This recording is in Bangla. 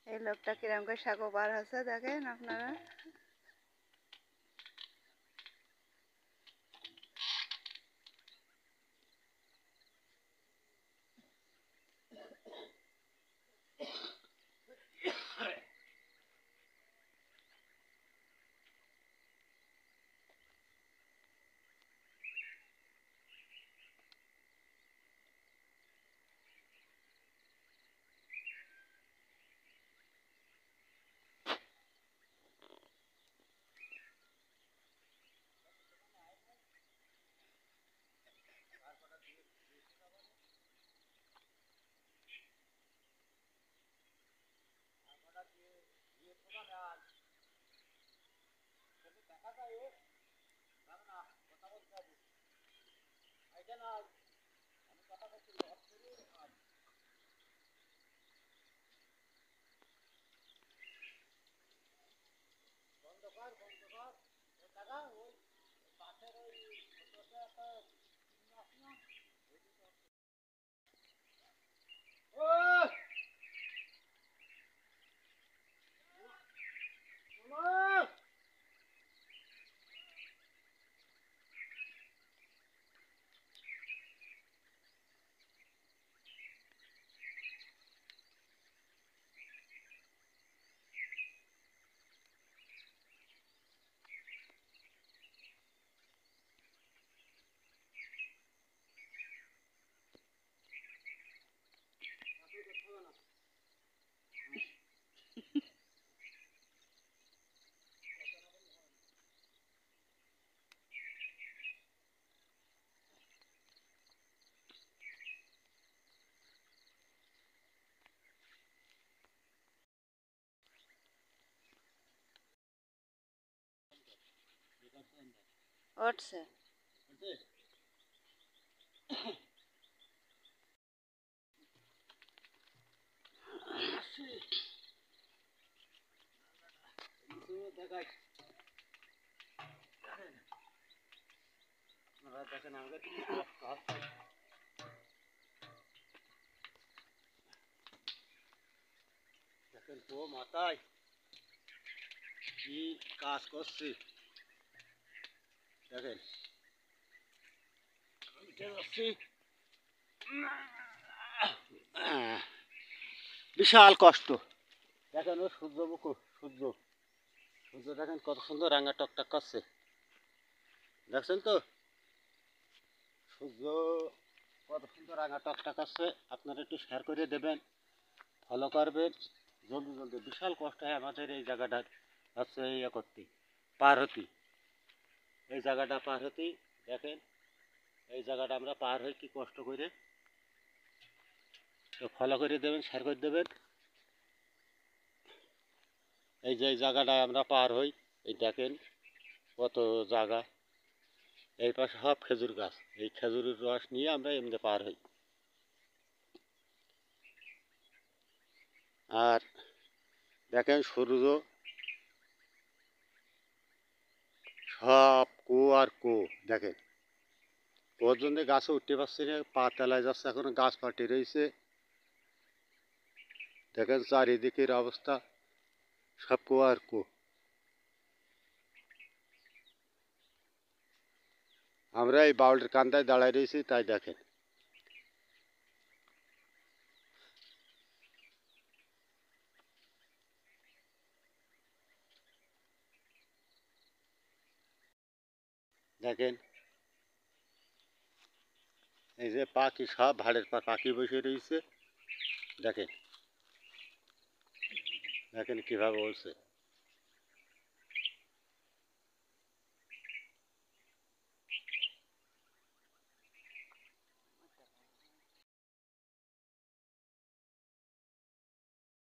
এই লোকটা কিরম করে সাঁকো পার হচ্ছে দেখেন আপনারা। উঠছে দেখেন আমাদের দেখেন তো মাথায় কি কাজ করছি দেখেন বিশাল কষ্ট দেখেন ও সূর্য সূর্য সূর্য দেখেন কত সুন্দর রাঙা টকটক করছে দেখছেন তো সূর্য কত সুন্দর রাঙা টকটক করছে আপনারা একটু শেয়ার করে দেবেন ফলো করবেন জলদি জলদি বিশাল কষ্ট হয় আমাদের এই জায়গাটা হচ্ছে ইয়ে করতে পার হতে এই জায়গাটা পার হতে দেখেন এই জায়গাটা আমরা পার হই কি কষ্ট করে তো ফলো করে দেবেন শেয়ার করে দেবেন এই যে জায়গাটায় আমরা পার হই এই দেখেন কত জায়গা এই পাশে সব খেজুর গাছ এই খেজুরের রস নিয়ে আমরা এমনি পার হই আর দেখেন সূর্য সব কো আর কো দেখেন ওর জন্য গাছে উঠতে পারছি না পা তেলায় যাচ্ছে এখনো গাছ ফাটে রয়েছে দেখেন চারিদিকের অবস্থা সব কো আর কো আমরা এই বাউলের কান্দায় দাঁড়ায় রয়েছি তাই দেখেন দেখেন এই যে পাখি সব ভাড়ের পাখি বসে রয়েছে দেখেন দেখেন কীভাবে বলছে